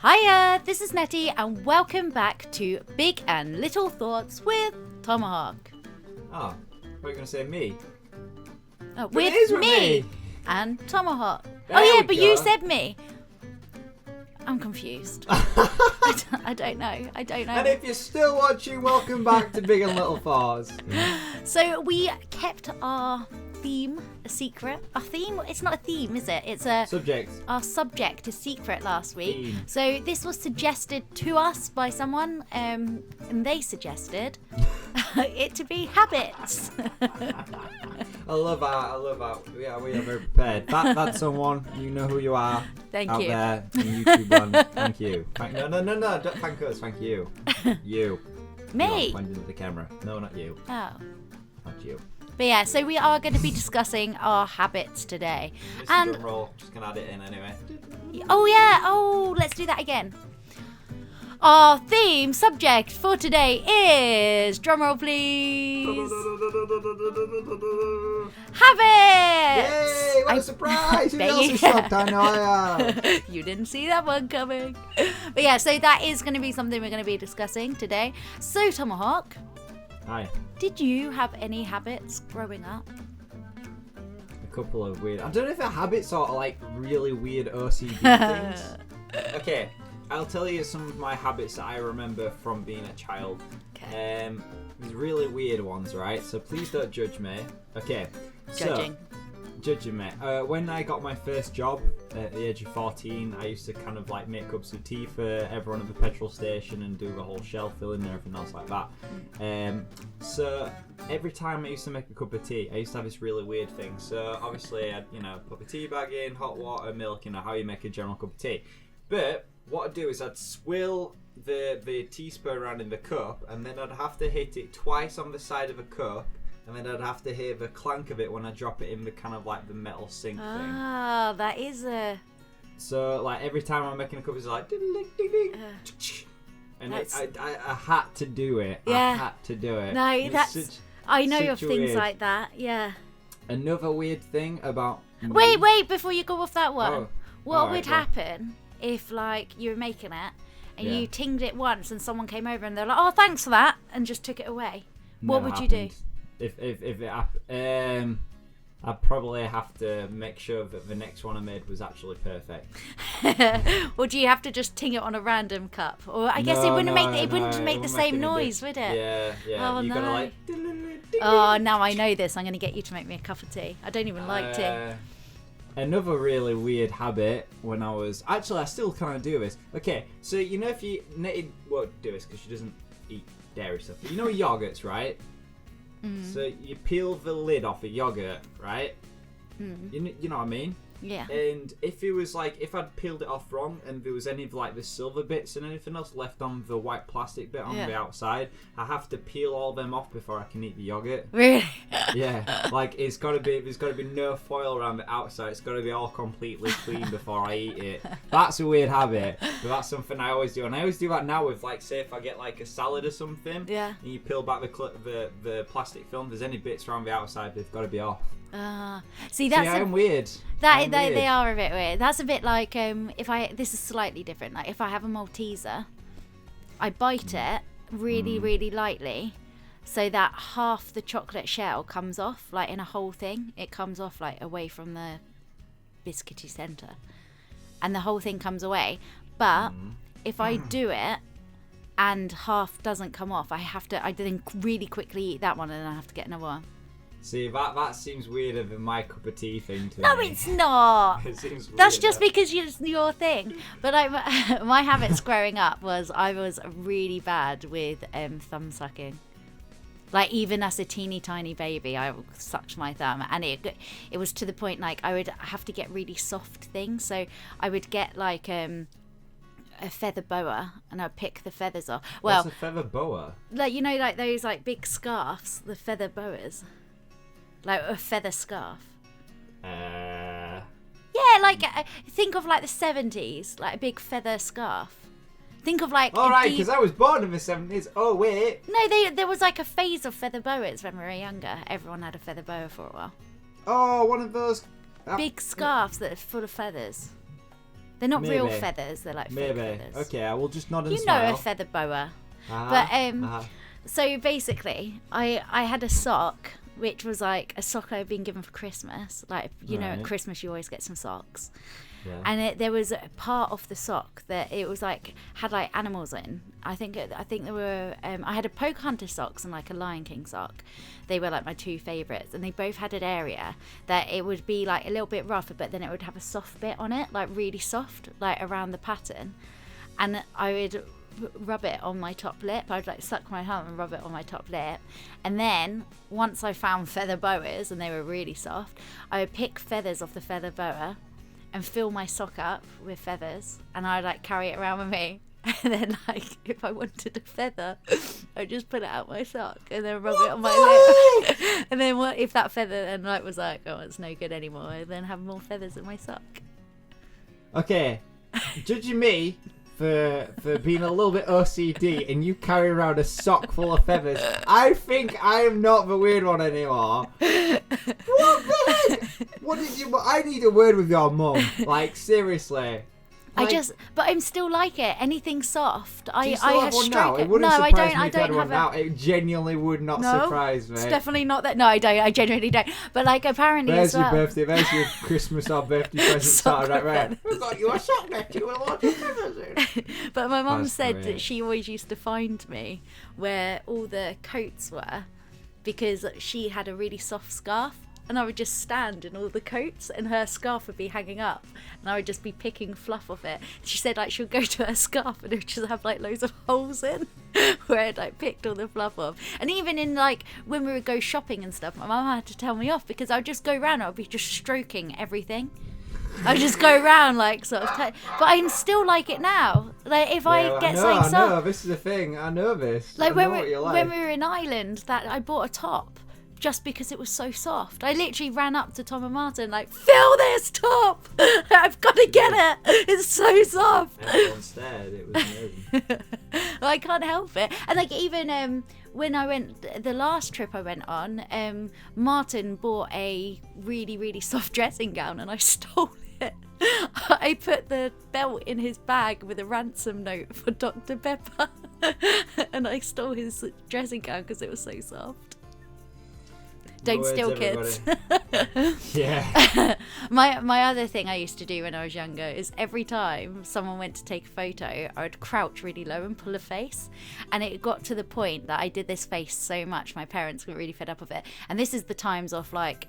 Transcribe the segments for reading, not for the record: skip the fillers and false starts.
Hiya, this is Netty and welcome back to Big and Little Thoughts with Tomahawk. Oh, what are you going to say, me? With me and Tomahawk. There But go. you said me. I'm confused. I don't know. And if you're still watching, welcome back to Big and Little Thoughts. So we kept our theme a secret. Our theme? It's not a theme, is it? It's a Subject. Our subject a secret last week. Theme. So this was suggested to us by someone, and they suggested it to be habits. I love that. Yeah, we are very prepared. That's someone, you know who you are. Thank out you. there in YouTube land. Thank you. No, don't thank us. Thank you. You. Me? You're pointing at the camera. No, not you. Oh. Not you. But yeah, so we are going to be discussing our habits today. Just a And drum roll. Just gonna add it in anyway. let's do that again. Our theme subject for today is, drumroll please, habits! Yay! What a surprise! Who bet else you- is shocked? I know. You didn't see that one coming. But yeah, so that is going to be something we're going to be discussing today. So Tomahawk, Hi. did you have any habits growing up? A couple of weird. I don't know if a habits are like really weird OCD things. Okay, I'll tell you some of my habits that I remember from being a child. Okay. These really weird ones, right? So please don't judge me. Okay. Judging. Judging me. When I got my first job at the age of 14, I used to kind of like make cups of tea for everyone at the petrol station and do the whole shelf filling and everything else like that. So every time I used to make a cup of tea, I used to have this really weird thing. So obviously I'd, put the tea bag in, hot water, milk, how you make a general cup of tea. But what I'd do is I'd swill the teaspoon around in the cup, and then I'd have to hit it twice on the side of a cup, and then I'd have to hear the clank of it when I drop it in the kind of like the metal sink thing. Ah, that is a... So like every time I'm making a cup, it's like ding ding ding ding, and I had to do it. Yeah. I had to do it. No, It was I know of such a things weird- like that, yeah. Another weird thing about me- Wait, before you go off that one. Oh, What alright, would well. happen if, like, you were making it and Yeah. you tinged it once and someone came over and they're like, oh, thanks for that, and just took it away? What Never would you do? happened. If it happened, I'd probably have to make sure that the next one I made was actually perfect. Or do you have to just ting it on a random cup? Or I guess it wouldn't make the same noise, would it? Yeah. Oh, You no. gotta like. Oh, now I know this. I'm going to get you to make me a cup of tea. I don't even like tea. Another really weird habit when I was... Actually, I still kind of do this. Okay, so if you... Netty won't do this because she doesn't eat dairy stuff. But yogurts, right? So you peel the lid off a yogurt, right? You know what I mean? Yeah. And if it was like, if I'd peeled it off wrong and there was any of like the silver bits and anything else left on the white plastic bit on the outside, I have to peel all them off before I can eat the yogurt. Really? Yeah, like there's got to be no foil around the outside. It's got to be all completely clean before I eat it. That's a weird habit, but that's something I always do, and I always do that now with like, say if I get like a salad or something, Yeah. and you peel back the plastic film. There's any bits around the outside, they've got to be off. See, that's I'm weird. They are a bit weird. That's a bit like this is slightly different. Like if I have a Malteser, I bite it really, really lightly, so that half the chocolate shell comes off, like in a whole thing. It comes off like away from the biscuity centre, and the whole thing comes away. But if I do it and half doesn't come off, I then really quickly eat that one, and then I have to get another one. See, that seems weirder than my cup of tea thing to No, me. it's not. It seems weird. That's just because it's your thing. But like my habits growing up was I was really bad with thumb sucking. Like even as a teeny tiny baby, I sucked my thumb, and it was to the point like I would have to get really soft things. So I would get like a feather boa, and I'd pick the feathers off. Well, what's a feather boa? like like those like big scarves, the feather boas, like a feather scarf. Yeah, like think of like the 70s, like a big feather scarf. Think of like. All right, because I was born in the 70s. Oh wait. No, there was like a phase of feather boas when we were younger. Everyone had a feather boa for a while. Oh, one of those Big scarves that are full of feathers. They're not real Maybe. feathers. They're like Maybe. fake feathers. Okay, I will just nod and You know smile. a feather boa. Uh-huh. So basically, I had a sock, which was like a sock I'd been given for Christmas. Like, you know, at Right. Christmas you always get some socks. Yeah. And there was a part of the sock that it was like had like animals in. I think there were. I had a Pocahontas socks and like a Lion King sock. They were like my two favourites, and they both had an area that it would be like a little bit rougher, but then it would have a soft bit on it, like really soft, like around the pattern. And I would rub it on my top lip. I'd like suck my thumb and rub it on my top lip, and then once I found feather boas and they were really soft, I would pick feathers off the feather boa and fill my sock up with feathers, and I'd like carry it around with me. And then like if I wanted a feather, I'd just put it out my sock and then rub it on my lip. And then if that feather then like was like, oh, it's no good anymore, I'd then have more feathers in my sock. Okay, judging me for being a little bit OCD and you carry around a sock full of feathers, I think I am not the weird one anymore. What the heck? What did you? I need a word with your mum. Like seriously. Like, But I'm still like it. Anything soft. do I you still have one now? It wouldn't No, surprise me I if you had don't one have now. It genuinely would not No, surprise me. It's definitely not that. No, I don't. I genuinely don't. But like apparently There's as well. your birthday. There's your Christmas or birthday present Sock started right with there. We've got you a sock neck with a lot of feathers in. But my mum That's said great. that she always used to find me where all the coats were, because she had a really soft scarf. And I would just stand in all the coats and her scarf would be hanging up and I would just be picking fluff off it. She said like she'll go to her scarf and it would just have like loads of holes in where I'd like picked all the fluff off. And even in like when we would go shopping and stuff, my mum had to tell me off because I would just go around and I'd be just stroking everything. I would just go around like sort of but I'm still like it now. Like if I get something soft. I know, this is the thing. I know this. Like I know when what you're like. when we were in Ireland, that I bought a top just because it was so soft. I literally ran up to Tom and Martin like, fill this top! I've got to get it! It's so soft! Everyone stared. It was amazing. I can't help it. And like even when I went, the last trip I went on, Martin bought a really, really soft dressing gown and I stole it. I put the belt in his bag with a ransom note for Dr. Pepper and I stole his dressing gown because it was so soft. Don't steal kids. Yeah. My other thing I used to do when I was younger is every time someone went to take a photo, I would crouch really low and pull a face. And it got to the point that I did this face so much, my parents were really fed up of it. And this is the times of like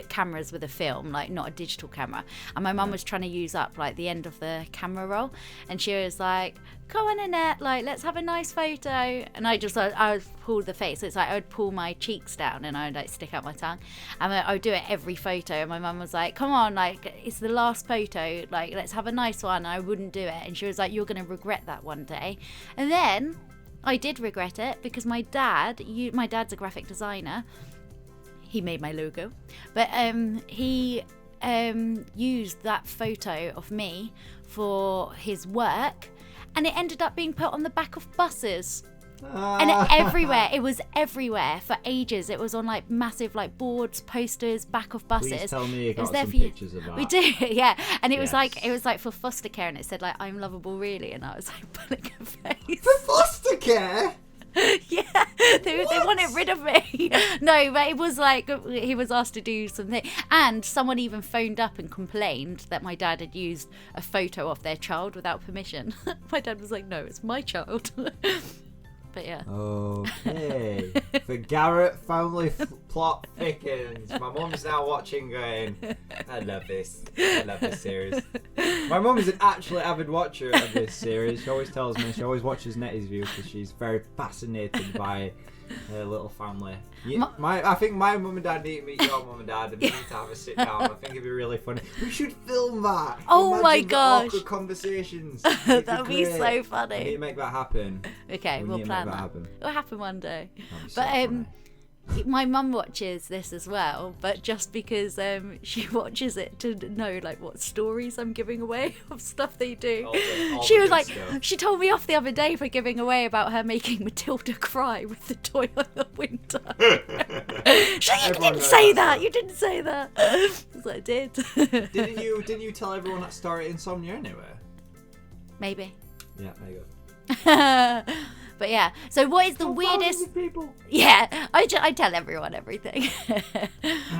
cameras with a film, like not a digital camera. And my mum was trying to use up like the end of the camera roll. And she was like, come on, Annette, like let's have a nice photo. And I would pull the face. So it's like I would pull my cheeks down and I would like stick out my tongue. And I would do it every photo. And my mum was like, come on, like it's the last photo, like let's have a nice one. And I wouldn't do it. And she was like, you're going to regret that one day. And then I did regret it because my dad's a graphic designer. He made my logo, but he used that photo of me for his work, and it ended up being put on the back of buses. And everywhere, it was everywhere for ages. It was on like massive like boards, posters, back of buses. Please tell me you got there some for you. pictures of that. We do, yeah. And it was Yes. like for foster care, and it said like I'm lovable really, and I was like pulling a face. For foster care? Yeah, they wanted rid of me. No, but it was like he was asked to do something, and someone even phoned up and complained that my dad had used a photo of their child without permission. My dad was like, no, it's my child. But yeah. Okay. The Garrett family plot thickens. My mum's now watching going, I love this. I love this series. My mum is an actually avid watcher of this series. She always tells me, she always watches Netty's view because she's very fascinated by her little family. I think my mum and dad need to meet your mum and dad, and we need to have a sit down. I think it'd be really funny. We should film that. Oh Imagine my the gosh. awkward conversations. That'd be so great. We need funny. to make that happen. Okay, we'll need to plan make that. happen. It'll happen one day. That'd be so But funny. my mum watches this as well, but just because she watches it to know like what stories I'm giving away of stuff they do. All She the was good like, stuff. she told me off the other day for giving away about her making Matilda cry with the toy on the window. She like, you Everyone didn't knows say that that. stuff. You didn't say that. I was like, I did. Didn't you tell everyone that story at Insomnia anyway? Maybe. Yeah, there you go. But yeah, so what is the weirdest... people. Yeah, I tell everyone everything.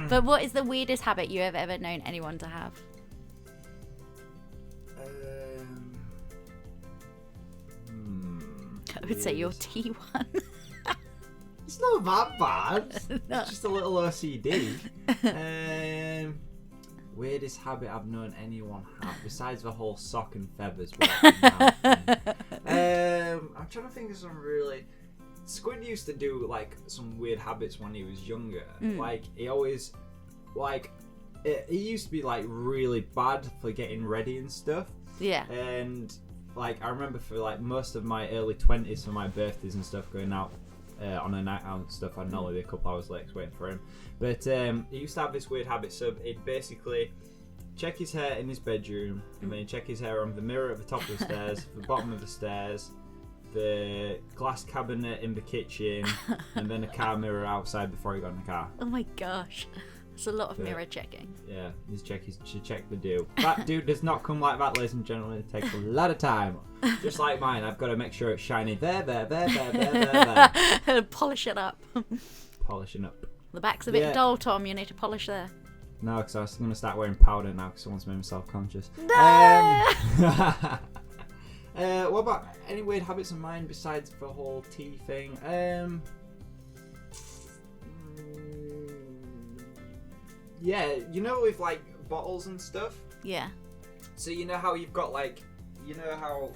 But what is the weirdest habit you have ever known anyone to have? I would say your weirdest. tea one. It's not that bad. No. It's just a little OCD. Weirdest habit I've known anyone have, besides the whole sock and feathers. I'm trying to think of some really. Squid used to do like some weird habits when he was younger. Like he always, like, he used to be like really bad for getting ready and stuff. Yeah. And like I remember for like most of my early 20s for my birthdays and stuff, going out on a night out and stuff, I'd normally be a couple hours late waiting for him. But he used to have this weird habit, so he'd basically check his hair in his bedroom, and then he'd check his hair on the mirror at the top of the stairs, the bottom of the stairs, the glass cabinet in the kitchen, and then a car mirror outside before he got in the car. Oh my gosh. That's a lot of Yeah. mirror checking. Yeah, should check the do. That dude does not come like that, ladies and gentlemen. It takes a lot of time. Just like mine, I've got to make sure it's shiny there. Polish it up. Polishing up. The back's a bit Yeah. dull, Tom. You need to polish there. No, because I was going to start wearing powder now because someone's made me self-conscious. No! What about any weird habits of mine besides the whole tea thing? Yeah, you know with like bottles and stuff? Yeah. So you know how you've got like, you know how,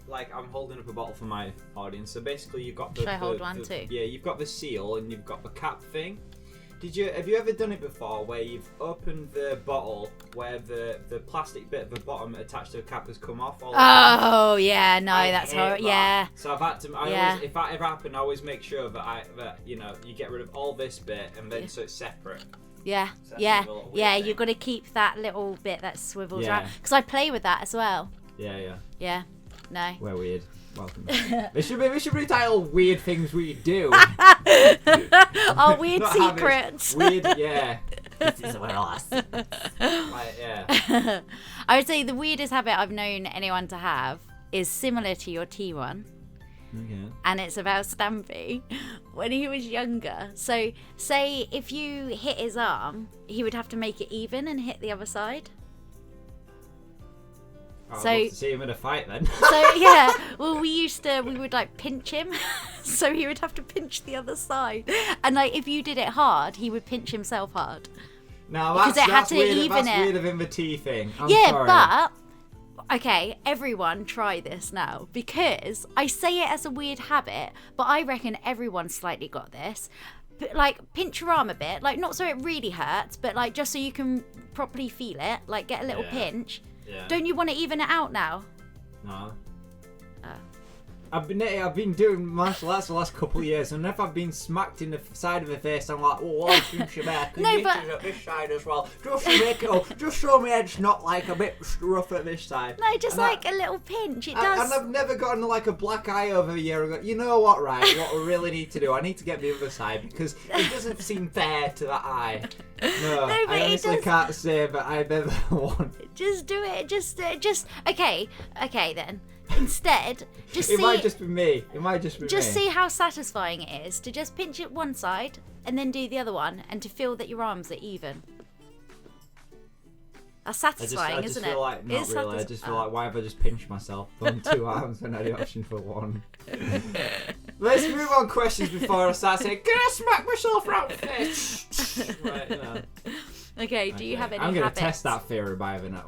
like I'm holding up a bottle for my audience. So basically you've got the... Should I hold one the- too? Yeah, you've got the seal and you've got the cap thing. Have you ever done it before where you've opened the bottle where the plastic bit at the bottom attached to the cap has come off? Oh, yeah. No, I that's hate horrible. that. Yeah. So I've had to. Yeah. Always, if that ever happened, I always make sure that you get rid of all this bit and then Yeah. so it's separate. Yeah. So that's Yeah. another little weird Yeah. thing. You've got to keep that little bit that swivels Yeah. around. Because I play with that as well. Yeah. Yeah. No. We're weird. Welcome. This should be titled "Weird Things We Do." Our weird Not habits. secrets. Weird, yeah. This is where us. Like, yeah. I would say the weirdest habit I've known anyone to have is similar to your T one. Okay. And it's about Stampy when he was younger. So, say if you hit his arm, he would have to make it even and hit the other side. I'd So- love to see him in a fight then. So, yeah, well, we would like pinch him. So he would have to pinch the other side. And like, if you did it hard, he would pinch himself hard. Now Because it had that's to weird. even That's it. weird of him the tea thing. I'm Yeah, sorry. but okay, everyone try this now, because I say it as a weird habit, but I reckon everyone's slightly got this. But, like, pinch your arm a bit, like not so it really hurts, but like just so you can properly feel it, like get a little Yeah. pinch. Yeah. Don't you want to even it out now? No. Oh. I've been doing martial arts the last couple of years, and if I've been smacked in the side of the face, I'm like, oh, I'll pinch your back. No, And but- pinches at this side as well. Just to make it up, just so my head's not like a bit rough at this side. No, just And like a little pinch. It And does. I've never gotten like a black eye over a year ago. You know what, right? What we really need to do, I need to get the other side because it doesn't seem fair to that eye. No, but I it honestly does- can't say that I've ever won. Just do it. Just okay then. Instead, just It see might just be me. It might just be just me. see how satisfying it is to just pinch it one side and then do the other one, and to feel that your arms are even. That's satisfying, I just isn't feel it? like, not It's really. I just feel satisfying. like, why have I just pinched myself on 2 arms when I had the option for 1? Let's move on questions before I start saying, can I smack myself around the face? Right, you know. Okay, do you Okay. have any I'm gonna habits? test that theory by having that,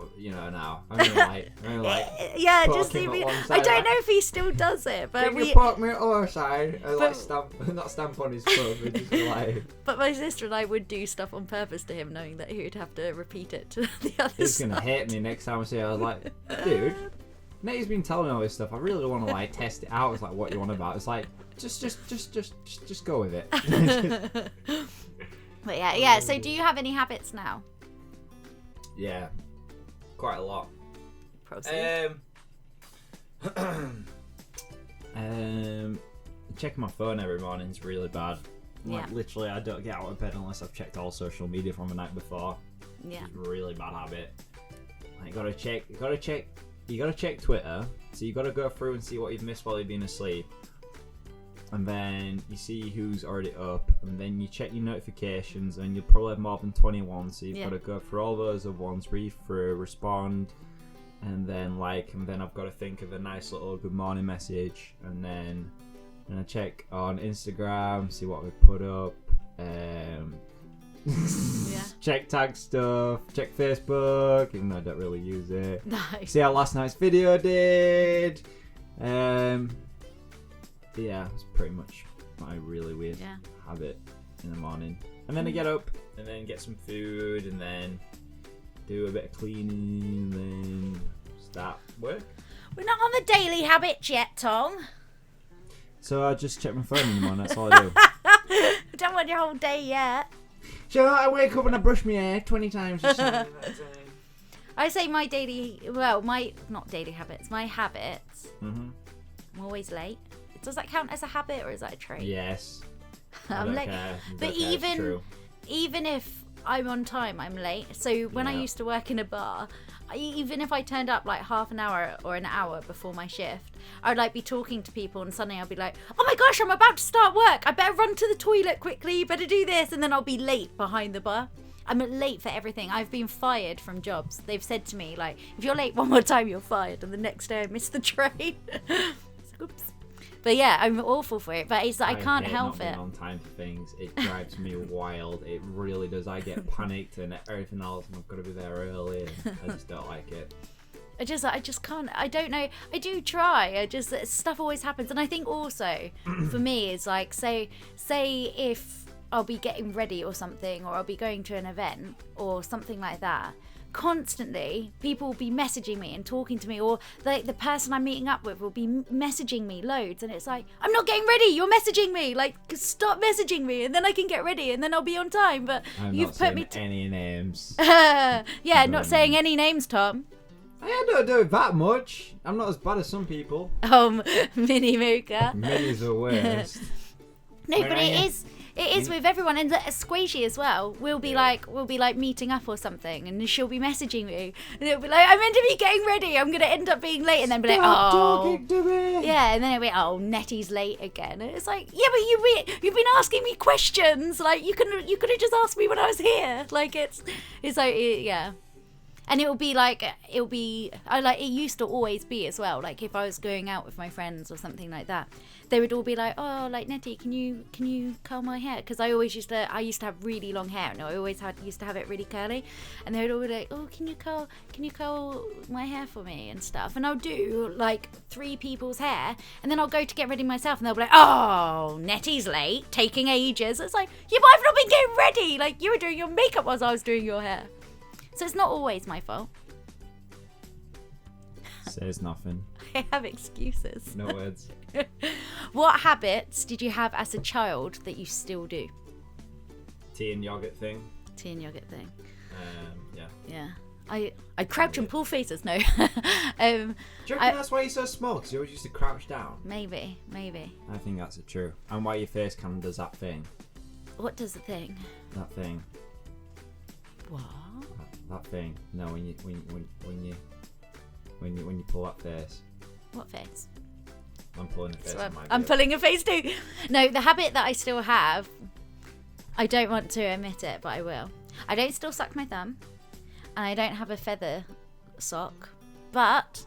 now. I'm gonna like, Yeah, poke just him leave at me. one I side, don't like, know if he still does it, but can you we. poke me at the other side? And like But- not stamp on his foot, but just like, But my sister and I would do stuff on purpose to him, knowing that he would have to repeat it to the other he's side. gonna hate me next time I see it. I was like, dude, Netty's been telling me all this stuff. I really want to like test it out. It's like, what you want about? It's like, just go with it. But yeah. So do you have any habits now? Yeah, quite a lot. Proceed. Checking my phone every morning is really bad. Like, Yeah. literally, I don't get out of bed unless I've checked all social media from the night before. Yeah. It's a really bad habit. Like, you gotta check Twitter. So you gotta go through and see what you've missed while you've been asleep. And then you see who's already up, and then you check your notifications, and you'll probably have more than 21. So you've got to go through all those at once, read through, respond, and then I've got to think of a nice little good morning message, and then I check on Instagram, see what we put up, check tag stuff, check Facebook, even though I don't really use it. Nice. See how last night's video did. Yeah, it's pretty much my really weird habit in the morning. And then I get up and then get some food and then do a bit of cleaning and then start work. We're not on the daily habits yet, Tom. So I just check my phone in the morning, that's all I do. I don't want your whole day yet. So I wake up and I brush my hair 20 times or something. I say my not daily habits, my habits. Mm-hmm. I'm always late. Does that count as a habit or is that a trait? Yes. I'm late. But even if I'm on time, I'm late. So when I used to work in a bar, even if I turned up like half an hour or an hour before my shift, I'd like be talking to people and suddenly I'll be like, oh my gosh, I'm about to start work. I better run to the toilet quickly. Better do this. And then I'll be late behind the bar. I'm late for everything. I've been fired from jobs. They've said to me, like, if you're late one more time, you're fired. And the next day I missed the train. Oops. But yeah, I'm awful for it. But it's I can't help it. On time for things, it drives me wild. It really does. I get panicked and everything else, and I've got to be there early. And I just don't like it. I just can't. I don't know. I do try. Stuff always happens, and I think also for me is like say if I'll be getting ready or something, or I'll be going to an event or something like that. Constantly people will be messaging me and talking to me, or like the person I'm meeting up with will be messaging me loads, and it's like, I'm not getting ready, you're messaging me, like stop messaging me and then I can get ready and then I'll be on time. But you've put me any names. Not saying any names, Tom. I don't do it that much. I'm not as bad as some people. Mini Mooka. Mini's the worst. No, but it is with everyone, and Squishy as well. We'll be like meeting up or something, and she'll be messaging me, and it'll be like, I'm meant to be getting ready. I'm gonna end up being late, and then be like, talking to me. Yeah, and then it'll be, oh, Netty's late again, and it's like, yeah, but you've been asking me questions. Like you could have just asked me when I was here. Like it's like yeah. And it used to always be as well, like if I was going out with my friends or something like that, they would all be like, oh, like, Netty, can you curl my hair? Because I used to have really long hair, and I always used to have it really curly, and they would all be like, oh, can you curl my hair for me and stuff? And I'll do like 3 people's hair, and then I'll go to get ready myself, and they'll be like, oh, Netty's late, taking ages. It's like, yeah, but I've not been getting ready. Like you were doing your makeup whilst I was doing your hair. So it's not always my fault. Says nothing. I have excuses. No words. What habits did you have as a child that you still do? Tea and yogurt thing. Yeah. Yeah. I crouch and pull faces. No. Do you reckon that's why you're so small? Because you always used to crouch down? Maybe. I think that's true. And why your face kind of does that thing. What does the thing? That thing. What? That thing. No, when you pull that face. What face? I'm pulling a face. So I'm pulling a face too. No, the habit that I still have, I don't want to admit it, but I will. I don't still suck my thumb, and I don't have a feather sock, but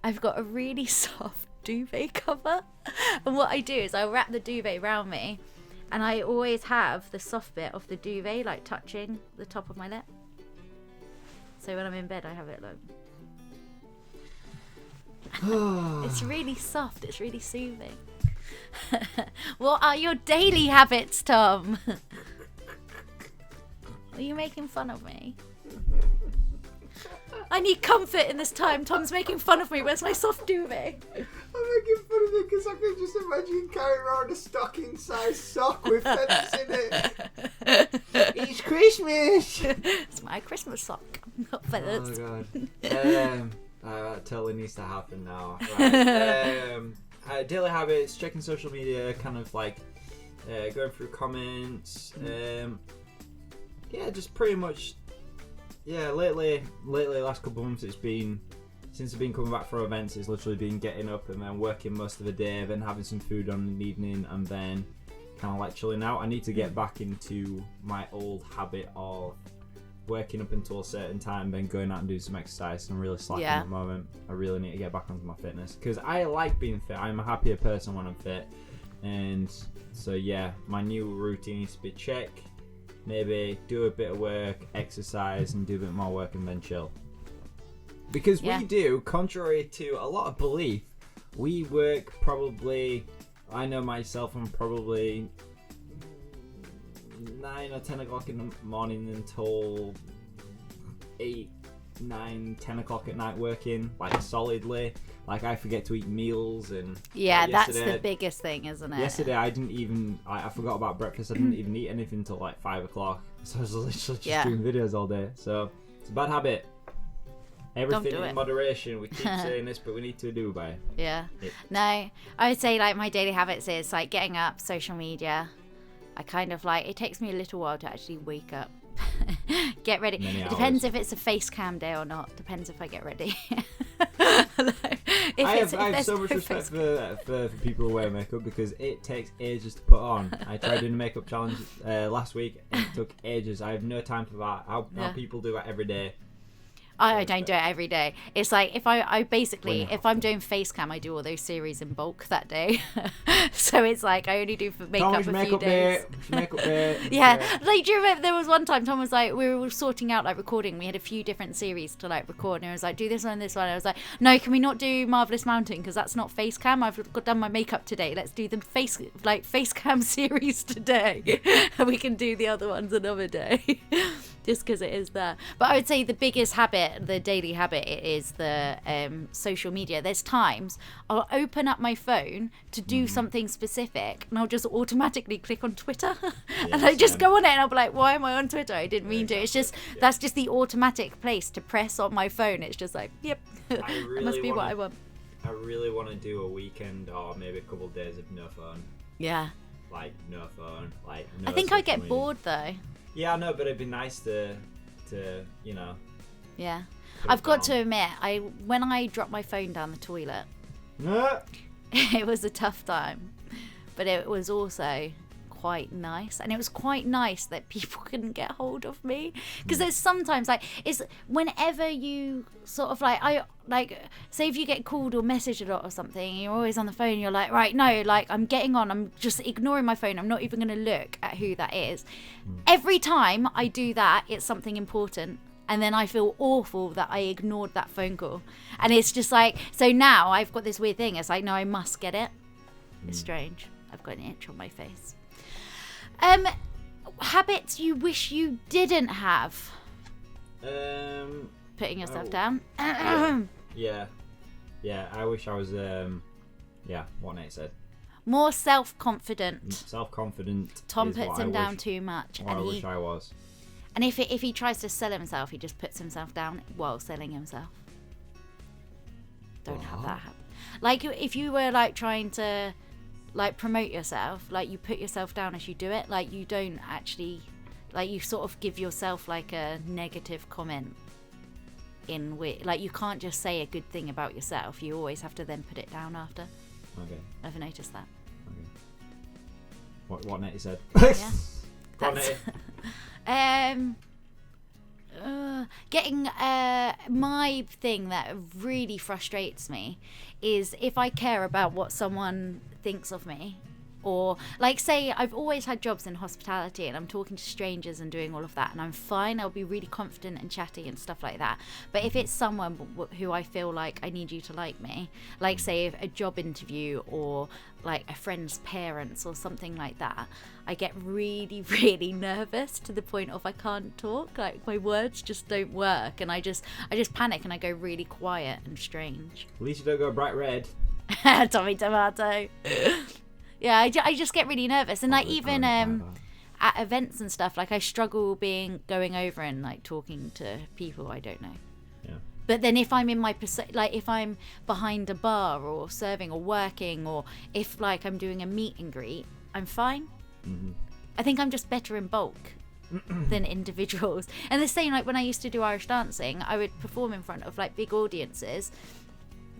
I've got a really soft duvet cover. And what I do is I wrap the duvet around me, and I always have the soft bit of the duvet like touching the top of my lip. So when I'm in bed, I have it like. It's really soft. It's really soothing. What are your daily habits, Tom? Are you making fun of me? I need comfort in this time. Tom's making fun of me. Where's my soft duvet? I'm making fun of it because I can just imagine carrying around a stocking-sized sock with feathers in it. It's Christmas! It's my Christmas sock. Not feathers. Oh, God. That totally needs to happen now. Right. Daily habits, checking social media, kind of like going through comments. Yeah, just pretty much. Yeah, lately, last couple of months, it's been, since I've been coming back from events, it's literally been getting up and then working most of the day, then having some food on in the evening, and then kind of like chilling out. I need to get back into my old habit of working up until a certain time, then going out and doing some exercise. I'm really slacking at the moment. I really need to get back onto my fitness because I like being fit. I'm a happier person when I'm fit, and so yeah, my new routine needs to be check. Maybe do a bit of work, exercise, and do a bit more work and then chill. Because we do, contrary to a lot of belief, we work probably, I know myself, I'm probably 9 or 10 o'clock in the morning until 8, 9, 10 o'clock at night working, like solidly. Like I forget to eat meals and that's the biggest thing, isn't it? Yesterday I didn't even I forgot about breakfast. I didn't even eat anything until like 5 o'clock. So I was literally just doing videos all day. So it's a bad habit. Everything in moderation. We keep saying this, but we need to do by it. Yeah. No, I would say like my daily habits is like getting up, social media. I kind of like, it takes me a little while to actually wake up. Get ready. It depends if it's a face cam day or not. Depends if I get ready. I have so much respect for people who wear makeup because it takes ages to put on. I tried doing a makeup challenge last week and it took ages. I have no time for that. How people do it every day. I don't do it every day. It's like if if I'm doing face cam, I do all those series in bulk that day. So it's like I only do makeup a few days. Makeup day. Yeah. Like, do you remember there was one time Tom was like, we were sorting out like recording. We had a few different series to like record, and I was like, do this one, this one. I was like, no, can we not do Marvelous Mountain because that's not face cam. I've done my makeup today. Let's do the face cam series today, and we can do the other ones another day. Just because it is there. But I would say the biggest habit, the daily habit, is the social media. There's times I'll open up my phone to do something specific and I'll just automatically click on Twitter and I just go on it and I'll be like, why am I on Twitter? I didn't mean to. It's just, that's just the automatic place to press on my phone. It's just like, yep, that must be what I want. I really want to do a weekend or maybe a couple of days of no phone. Yeah. Like no phone. Like no I think I get bored though. Yeah, I know, but it'd be nice to you know. Yeah, I've got to admit, when I dropped my phone down the toilet, it was a tough time, but it was also quite nice, and it was quite nice that people couldn't get hold of me because there's sometimes like it's whenever you sort of like say if you get called or messaged a lot or something, you're always on the phone, you're like, right, no, like I'm getting on, I'm just ignoring my phone, I'm not even going to look at who that is. Every time I do that, it's something important, and then I feel awful that I ignored that phone call, and it's just like, so now I've got this weird thing, it's like, no, I must get it. It's strange. I've got an itch on my face. Habits you wish you didn't have. Putting yourself down. Yeah. I wish I was. What Nate said. More self-confident. Self-confident. Tom puts him down too much, and I wish I was. And if he tries to sell himself, he just puts himself down while selling himself. Don't have that happen. Like if you were like trying to like promote yourself, like you put yourself down as you do it, like you don't actually, like you sort of give yourself like a negative comment in which, like you can't just say a good thing about yourself, you always have to then put it down after. Okay. I've noticed that. Okay. What Netty said. Yeah. Go on, Netty. Getting my thing that really frustrates me is if I care about what someone thinks of me, Or like, say I've always had jobs in hospitality and I'm talking to strangers and doing all of that, and I'm fine, I'll be really confident and chatty and stuff like that. But if it's someone who I feel like I need you to like me, like say a job interview or like a friend's parents or something like that, I get really, really nervous to the point of I can't talk. Like my words just don't work, and I just panic and I go really quiet and strange. At least you don't go bright red. Tommy Tomato. Yeah, I just get really nervous, and like even at events and stuff, like I struggle going over and like talking to people I don't know. Yeah. But then if I'm in my like if I'm behind a bar or serving or working, or if like I'm doing a meet and greet, I'm fine. Mm-hmm. I think I'm just better in bulk than individuals. And the same, like when I used to do Irish dancing, I would perform in front of like big audiences.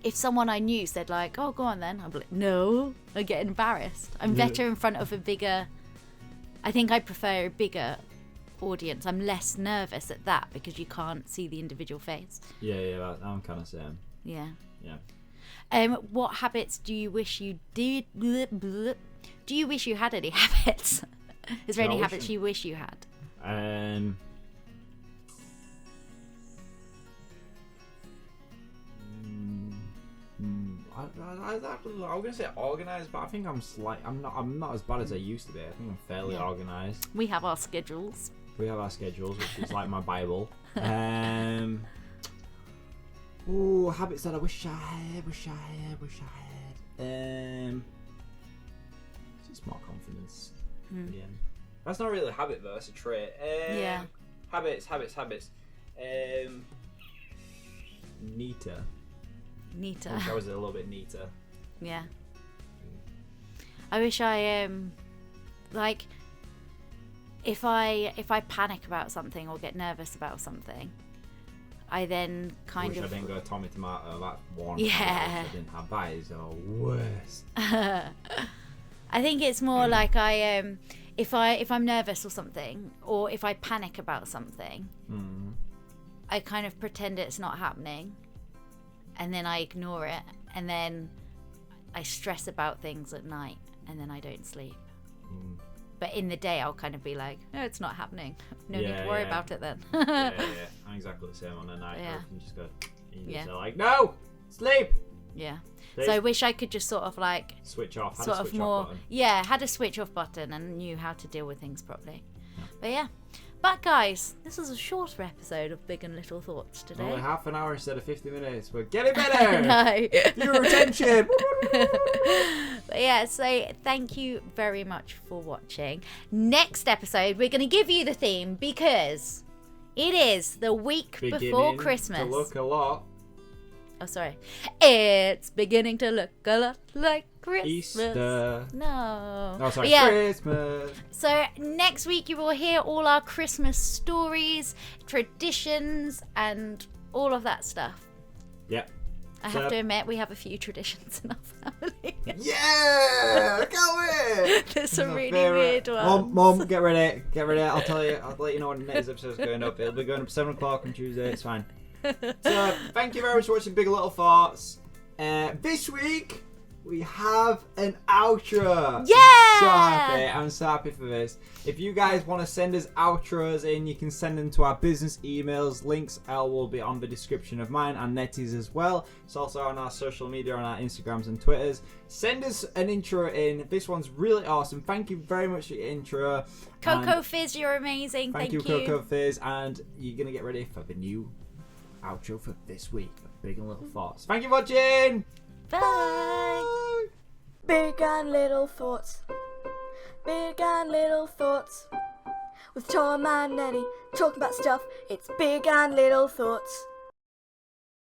If someone I knew said like, oh, go on then, I'd be like, no, I get embarrassed. I'm better in front of a bigger, I think I prefer a bigger audience. I'm less nervous at that because you can't see the individual face. Yeah, I'm kind of same. Yeah. Yeah. What habits do you wish you did? Do you wish you had any habits? Is there any habits you wish you had? I'm gonna say organised, but I think I'm not as bad as I used to be. I think I'm fairly organised. We have our schedules. We have our schedules, which is like my Bible. Habits that I wish I had. Just more confidence. Yeah. That's not really a habit though, it's a trait. Yeah. Habits. Neater. I wish I was a little bit neater. Yeah. I wish I like if I panic about something or get nervous about something, I then I didn't go Tommy Tomato. That's one. Yeah. I didn't have that. Is the worst. I think it's more like if I'm nervous or something, or if I panic about something, I kind of pretend it's not happening, and then I ignore it, and then I stress about things at night, and then I don't sleep. But in the day, I'll kind of be like, no, it's not happening. No need to worry about it then. yeah. I'm exactly the same on a night. Yeah. I can just go, say like, no, sleep. Yeah. Please. So I wish I could just sort of like switch off. Sort of more, had a switch off button and knew how to deal with things properly. Yeah. But yeah. But guys, this was a shorter episode of Big and Little Thoughts today. Only half an hour instead of 50 minutes. We're getting better. No. Viewer retention. But yeah, so thank you very much for watching. Next episode, we're going to give you the theme because it is the week before Christmas. To look a lot. Oh, sorry. It's beginning to look a lot like Christmas. Easter. No. Oh, sorry. Yeah. Christmas. So next week you will hear all our Christmas stories, traditions, and all of that stuff. Yep. I have to admit, we have a few traditions in our family. Yeah! I can't wait! There's some really weird ones. Mom, get ready. I'll tell you. I'll let you know when the next episode's going up. It'll be going up 7 o'clock on Tuesday. It's fine. So, thank you very much for watching Big Little Thoughts. This week, we have an outro. Yeah! I'm so happy for this. If you guys want to send us outros in, you can send them to our business emails. Links will be on the description of mine and Netty's as well. It's also on our social media, on our Instagrams and Twitters. Send us an intro in. This one's really awesome. Thank you very much for your intro. Coco Fizz, you're amazing. Thank you. Coco Fizz. And you're going to get ready for the new outro for this week of Big and Little Thoughts. Thank you for watching. Bye. Big and Little Thoughts. Big and Little Thoughts. With Tom and Netty talking about stuff. It's Big and Little Thoughts.